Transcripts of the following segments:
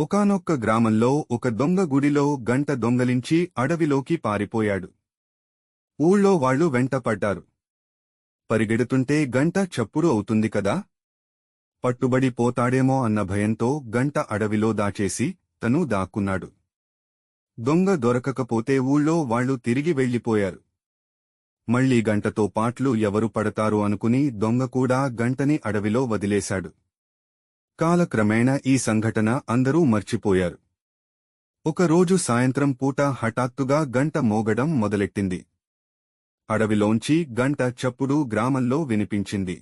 ఒకానొక్క గ్రామంలో ఒక దొంగ గుడిలో గంట దొంగలించి అడవిలోకి పారిపోయాడు. ఊళ్ళో వాళ్లు వెంటపడ్డారు. పరిగెడుతుంటే గంట చప్పుడు అవుతుంది కదా, పట్టుబడి పోతాడేమో అన్న భయంతో గంట అడవిలో దాచేసి తను దాక్కున్నాడు. దొంగ దొరకకపోతే ఊళ్ళో వాళ్లు తిరిగి వెళ్లిపోయారు. మళ్లీ గంటతో పాట్లు ఎవరు పడతారు అనుకుని దొంగ కూడా గంటని అడవిలో వదిలేశాడు. కాలక్రమేణా ఈ సంఘటన అందరూ మర్చిపోయారు. ఒకరోజు సాయంత్రం పూట హఠాత్తుగా గంట మోగడం మొదలెట్టింది. అడవిలోంచి గంట చప్పుడు గ్రామంలో వినిపించింది.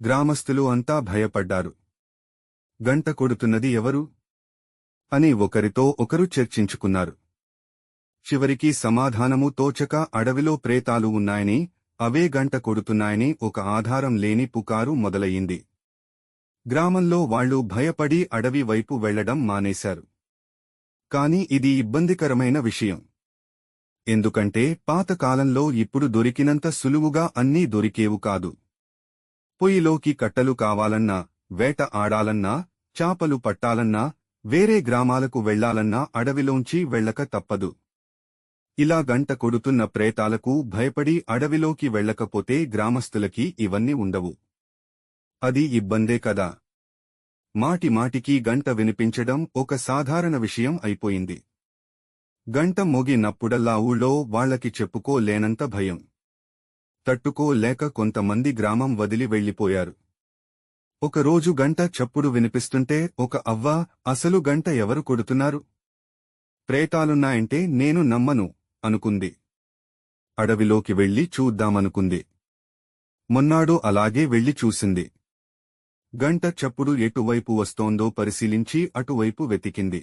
గ్రామస్తులు అంతా భయపడ్డారు. గంట కొడుతున్నది ఎవరు అని ఒకరితో ఒకరు చర్చించుకున్నారు. చివరికి సమాధానము తోచక అడవిలో ప్రేతాలు ఉన్నాయని, అవే గంట కొడుతున్నాయని ఒక ఆధారం లేని పుకారు మొదలయ్యింది. గ్రామంలో వాళ్లు భయపడి అడవి వైపు వెళ్లడం మానేశారు. కాని ఇది ఇబ్బందికరమైన విషయం. ఎందుకంటే పాతకాలంలో ఇప్పుడు దొరికినంత సులువుగా అన్నీ దొరికేవు కాదు. పొయ్యిలోకి కట్టలు కావాలన్నా, వేట ఆడాలన్నా, చాపలు పట్టాలన్నా, వేరే గ్రామాలకు వెళ్లాలన్నా అడవిలోంచి వెళ్లక తప్పదు. ఇలా గంట కొడుతున్న ప్రేతాలకు భయపడి అడవిలోకి వెళ్లకపోతే గ్రామస్తులకి ఇవన్నీ ఉండవు. అది ఇబ్బందే కదా. మాటిమాటికి గంట వినిపించడం ఒక సాధారణ విషయం అయిపోయింది. గంట మోగినప్పుడల్లా ఊళ్ళో వాళ్లకి చెప్పుకోలేనంత భయం. తట్టుకోలేక కొంతమంది గ్రామం వదిలి వెళ్లిపోయారు. ఒకరోజు గంట చప్పుడు వినిపిస్తుంటే ఒక అవ్వ, అసలు గంట ఎవరు కొడుతున్నారు? ప్రేతాలున్నాయంటే నేను నమ్మను అనుకుంది. అడవిలోకి వెళ్లి చూద్దామనుకుంది. మొన్నాడు అలాగే వెళ్లి చూసింది. గంట చప్పుడు ఎటువైపు వస్తోందో పరిశీలించి అటువైపు వెతికింది.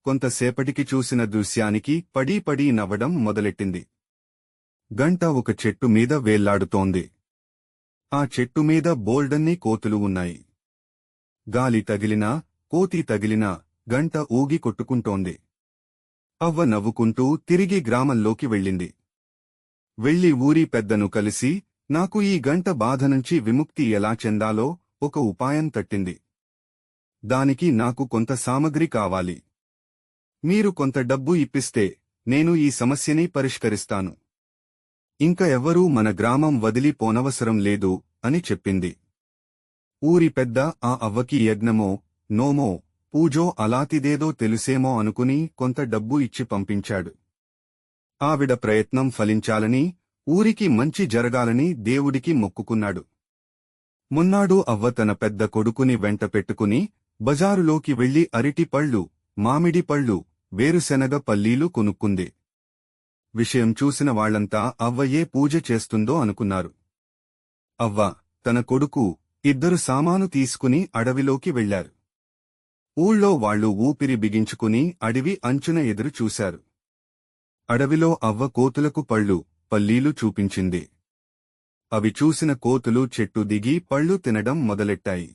కొంతసేపటికి చూసిన దృశ్యానికి పడీ పడీ నవ్వడం మొదలెట్టింది. గంట ఒక చెట్టు మీద వేళ్లాడుతోంది. ఆ చెట్టు మీద బోల్డన్ని కోతులు ఉన్నాయి. గాలి తగిలినా, కోతి తగిలినా గంట ఊగి కొట్టుకుంటోంది. అవ్వ నవ్వుకుంటూ తిరిగి గ్రామంలోకి వెళ్ళింది. వెళ్లి ఊరి పెద్దను కలిసి, నాకు ఈ గంట బాధ నుంచి విముక్తి ఎలా చెందాలో ఒక ఉపాయం తట్టింది. దానికి నాకు కొంత సామగ్రి కావాలి. మీరు కొంత డబ్బు ఇప్పిస్తే నేను ఈ సమస్యని పరిష్కరిస్తాను. ఇంక ఎవ్వరూ మన గ్రామం వదిలి పోనవసరం లేదు అని చెప్పింది. ఊరి పెద్ద ఆ అవ్వకి యజ్ఞమో, నోమో, పూజో అలాతిదేదో తెలుసేమో అనుకుని కొంత డబ్బు ఇచ్చి పంపించాడు. ఆవిడ ప్రయత్నం ఫలించాలని, ఊరికి మంచి జరగాలని దేవుడికి మొక్కుకున్నాడు. మొన్నాడు అవ్వ తన పెద్ద కొడుకుని వెంట పెట్టుకుని బజారులోకి వెళ్లి అరటి పళ్ళు, మామిడి పళ్ళు, వేరుశెనగ పల్లీలు కొనుక్కుంది. విషయం చూసిన వాళ్లంతా అవ్వ ఏ పూజ చేస్తుందో అనుకున్నారు. అవ్వ, తన కొడుకు, ఇద్దరు సామాను తీసుకుని అడవిలోకి వెళ్లారు. ఊళ్ళో వాళ్లు ఊపిరి బిగించుకుని అడవి అంచున ఎదురు చూశారు. అడవిలో అవ్వ కోతులకు పళ్ళు, పల్లీలు చూపించింది. అవి చూసిన కోతులు చెట్టు దిగి పళ్ళు తినడం మొదలెట్టాయి.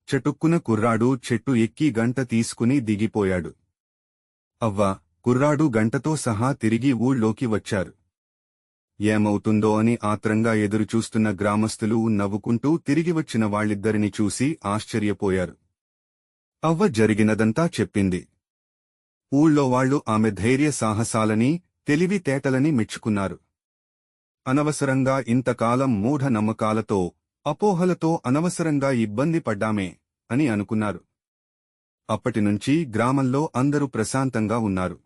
చటుక్కున కుర్రాడు చెట్టు ఎక్కి గంట తీసుకుని దిగిపోయాడు. అవ్వ, కుర్రాడు గంటతో సహా తిరిగి ఊళ్ళోకి వచ్చారు. ఏమవుతుందో అని ఆత్రంగా ఎదురుచూస్తున్న గ్రామస్తులు నవ్వుకుంటూ తిరిగి వచ్చిన వాళ్ళిద్దరిని చూసి ఆశ్చర్యపోయారు. అవ్వ జరిగినదంతా చెప్పింది. ఊళ్ళో వాళ్లు ఆమె ధైర్య సాహసాలని, తెలివితేటలని మెచ్చుకున్నారు. అనవసరంగా ఇంతకాలం మూఢ నమ్మకాలతో, అపోహలతో అనవసరంగా ఇబ్బంది పడ్డామే అని అనుకున్నారు. అప్పటినుంచి గ్రామంలో అందరూ ప్రశాంతంగా ఉన్నారు.